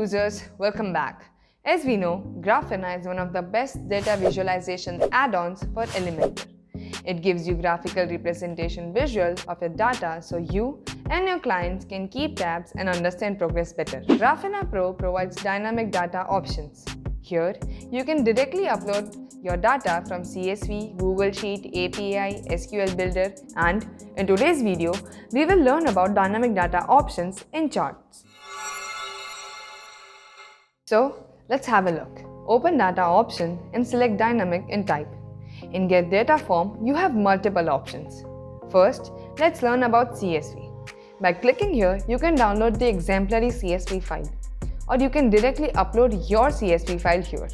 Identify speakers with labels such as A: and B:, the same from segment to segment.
A: users, welcome back. As we know, Graphina is one of the best data visualization add-ons for Elementor. It gives you graphical representation visual of your data so you and your clients can keep tabs and understand progress better. Graphina Pro provides dynamic data options. Here, you can directly upload your data from CSV, Google Sheet, API, SQL Builder, and in today's video, we will learn about dynamic data options in charts. So, let's have a look. Open Data option and select Dynamic and type. In Get Data form, you have multiple options. First, let's learn about CSV. By clicking here, you can download the exemplary CSV file, or you can directly upload your CSV file here.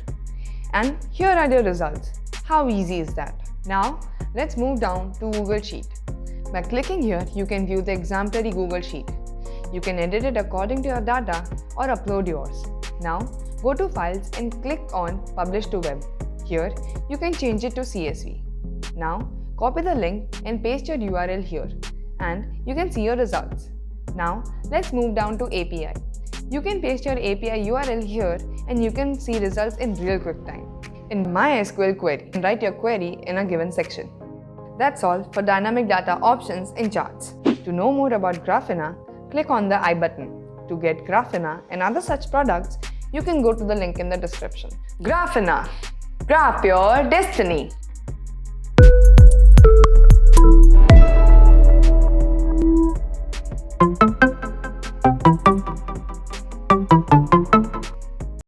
A: And here are your results. How easy is that? Now, let's move down to Google Sheet. By clicking here, you can view the exemplary Google Sheet. You can edit it according to your data or upload yours. Now, go to Files and click on Publish to Web. Here, you can change it to CSV. Now, copy the link and paste your URL here, and you can see your results. Now, let's move down to API. You can paste your API URL here and you can see results in real quick time. In MySQL query, write your query in a given section. That's all for dynamic data options in charts. To know more about Graphina, click on the I button. To get Graphina and other such products, you can go to the link in the description. Graphina, graph your destiny.